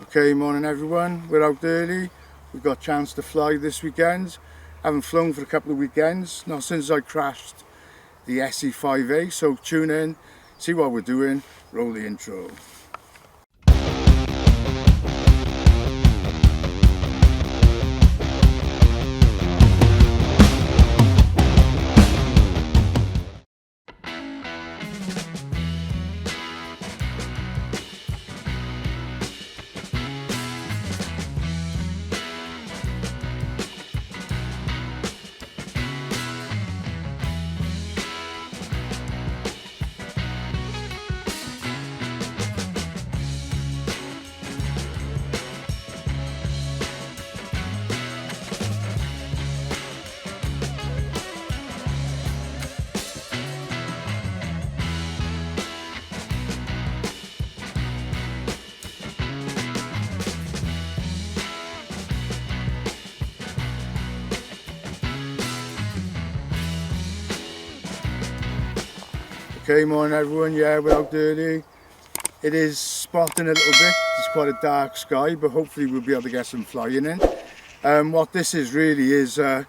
Okay, morning everyone. We're out early. We've got a chance to fly this weekend. Haven't flown for a couple of weekends, not since I crashed the SE5A. So tune in, see what we're doing, roll the intro. Okay, morning everyone. Yeah, we're out early. It is spotting a little bit. It's quite a dark sky, but hopefully we'll be able to get some flying in. What this is really is a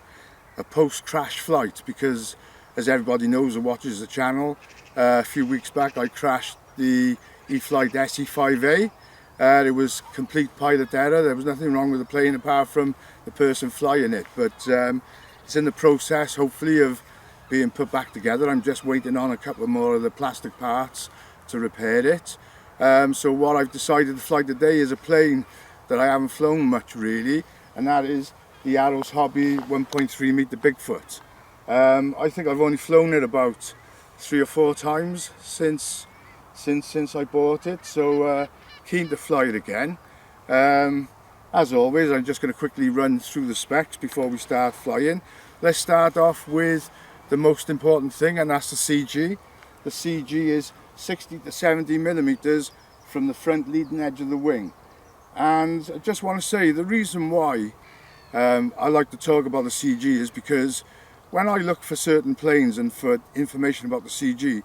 post-crash flight, because as everybody knows who watches the channel, a few weeks back I crashed the E-flite SE5A. It was complete pilot error. There was nothing wrong with the plane apart from the person flying it, but it's in the process, hopefully, of being put back together. I'm just waiting on a couple more of the plastic parts to repair it. So what I've decided to fly today is a plane that I haven't flown much really, and that is the Arrows Hobby 1.3 meter Bigfoot. I think I've only flown it about 3 or 4 times since I bought it, so keen to fly it again. As always, I'm just going to quickly run through the specs before we start flying. Let's start off with the most important thing, and that's the CG. The CG is 60 to 70 millimeters from the front leading edge of the wing. And I just want to say the reason why I like to talk about the CG is because when I look for certain planes and for information about the CG,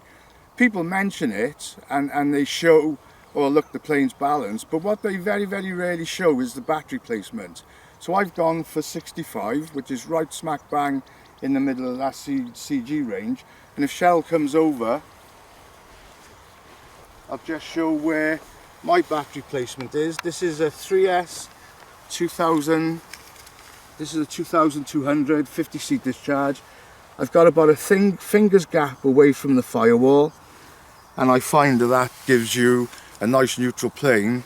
people mention it and they show, oh look, the plane's balanced, but what they very rarely show is the battery placement. So I've gone for 65, which is right smack bang in the middle of that CG range. And if Shell comes over, I'll just show where my battery placement is. This is a 3S 2000, this is a 2200 50-seat discharge. I've got about a finger's gap away from the firewall, and I find that gives you a nice neutral plane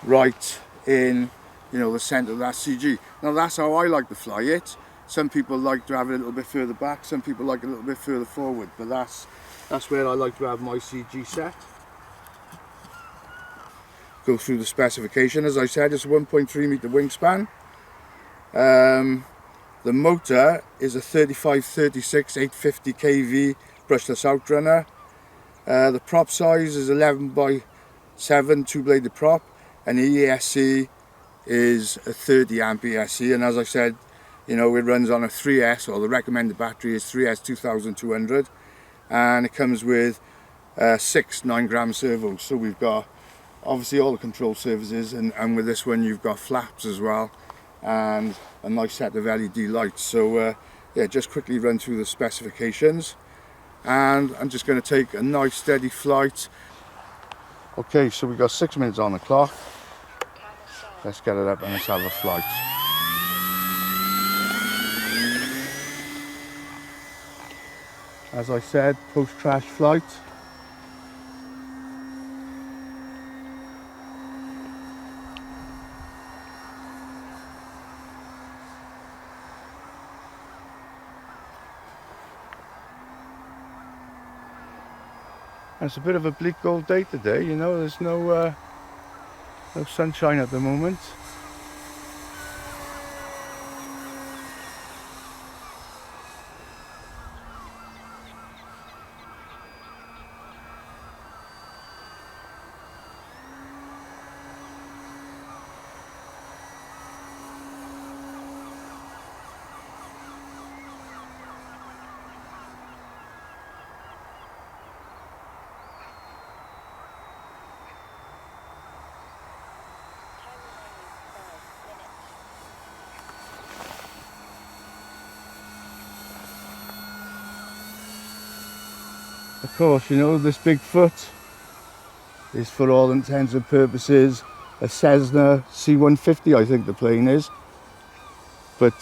right in, you know, the centre of that CG. Now that's how I like to fly it. Some people like to have it a little bit further back, some people like it a little bit further forward, but that's where I like to have my CG set. Go through the specification. As I said, it's a 1.3 meter wingspan. The motor is a 3536 850 kV brushless outrunner. The prop size is 11 by 7 two-bladed prop, and the ESC is a 30 amp ESC, and as I said, you know, it runs on a 3S, or the recommended battery is 3S 2200, and it comes with 6 9-gram servos. So we've got obviously all the control surfaces, and with this one you've got flaps as well, and a nice set of LED lights. So yeah, just quickly run through the specifications, and I'm just going to take a nice steady flight. Okay, so we've got 6 minutes on the clock. Let's get it up and let's have a flight. As I said, post-crash flight. And it's a bit of a bleak old day today, you know, there's no sunshine at the moment. Of course, you know, this Bigfoot is for all intents and purposes a Cessna C-150, I think the plane is. But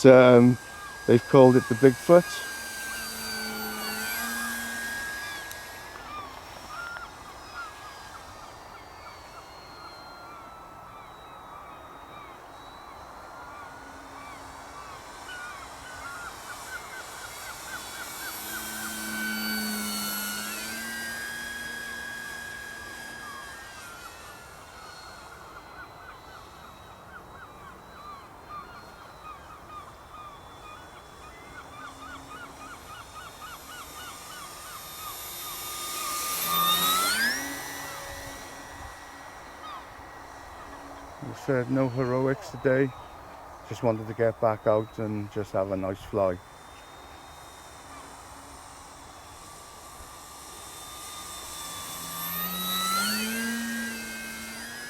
they've called it the Bigfoot. We said no heroics today, just wanted to get back out and just have a nice fly.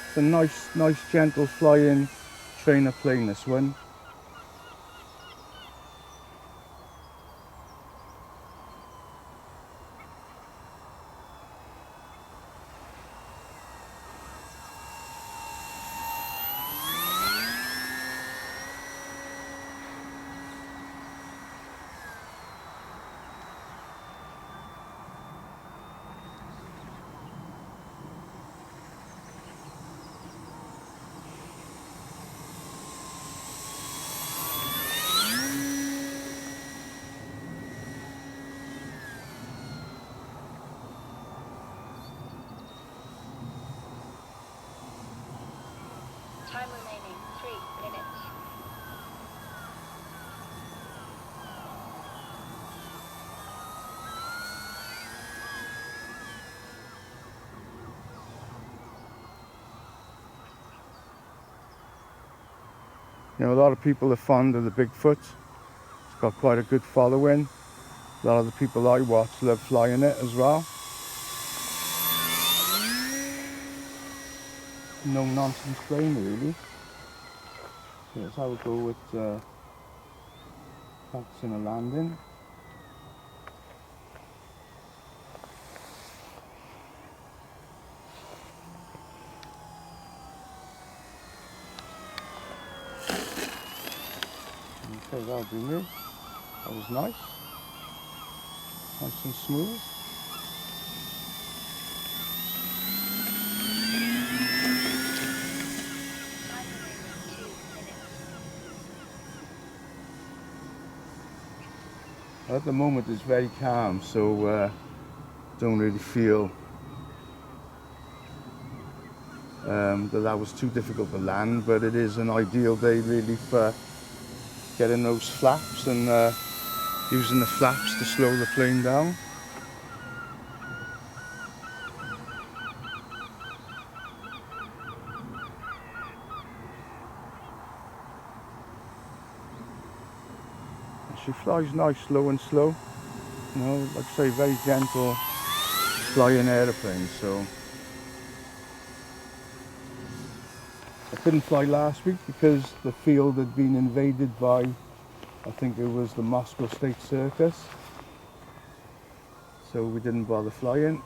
It's a nice gentle flying trainer plane, this one. Time remaining 3 minutes. You know, a lot of people are fond of the Bigfoot. It's got quite a good following. A lot of the people I watch love flying it as well. No nonsense plane really. So that's how we go with practicing a landing. Okay, that'll do me. That was nice. Nice and smooth. Time remaining 2 minutes. At the moment it's very calm, so don't really feel that was too difficult to land, but it is an ideal day really for getting those flaps and using the flaps to slow the plane down. She flies nice, low and slow. You know, like I say, very gentle flying aeroplane. So I couldn't fly last week because the field had been invaded by, I think it was the Moscow State Circus. So we didn't bother flying.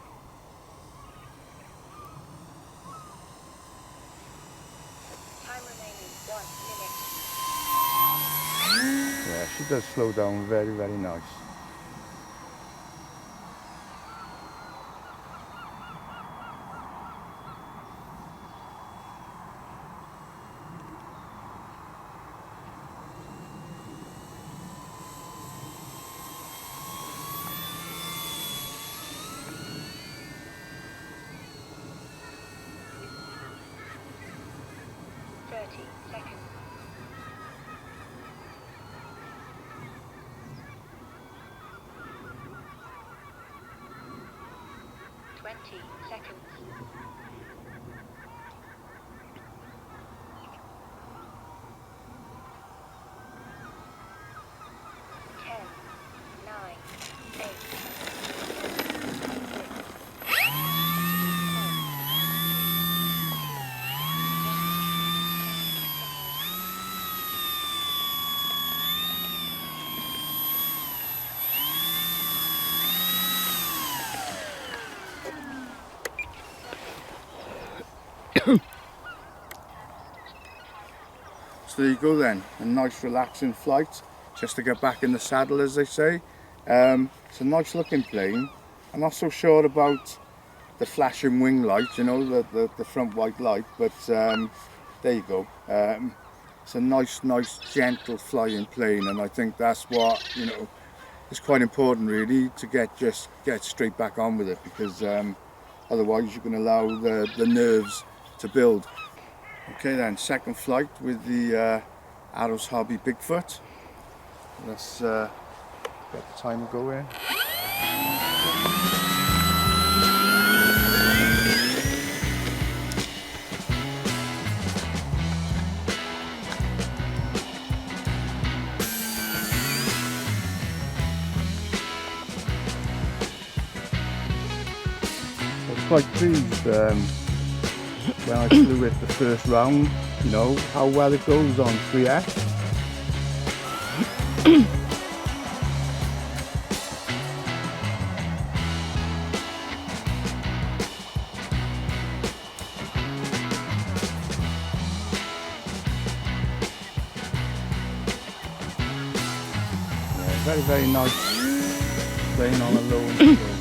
Time remaining 1 minute. Yeah, she does slow down very, very nice. Seconds. 20 seconds. 10, 9, 8. there you go then, a nice relaxing flight, just to get back in the saddle, as they say. It's a nice looking plane. I'm not so sure about the flashing wing light, you know, the front white light, but there you go. It's a nice gentle flying plane, and I think that's what, you know, is quite important really, to get straight back on with it, because otherwise you can allow the nerves to build. Okay then, second flight with the Arrows Hobby Bigfoot. Let's get the timer going. I was quite pleased when I flew it the first round, you know, how well it goes on 3S. Yeah, very nice playing on a low and slow.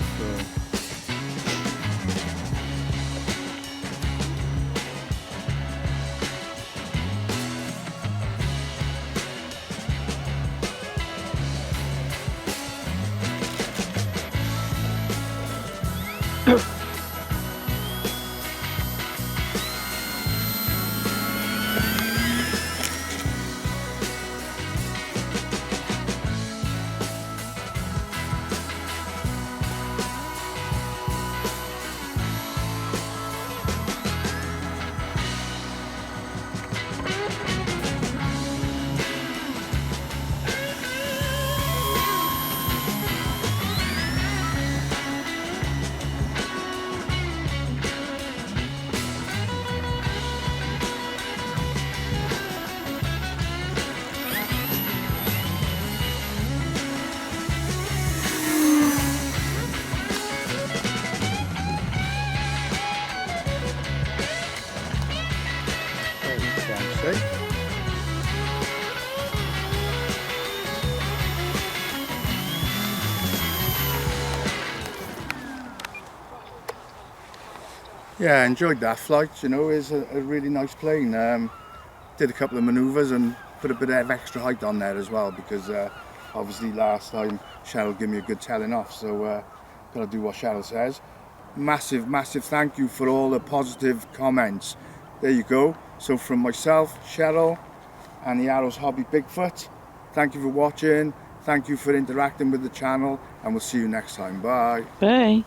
Yeah, I enjoyed that flight, you know. It's a really nice plane. Did a couple of manoeuvres and put a bit of extra height on there as well, because obviously last time Cheryl gave me a good telling off, so got to do what Cheryl says. Massive thank you for all the positive comments. There you go. So from myself, Cheryl, and the Arrows Hobby Bigfoot, thank you for watching, thank you for interacting with the channel, and we'll see you next time. Bye. Bye.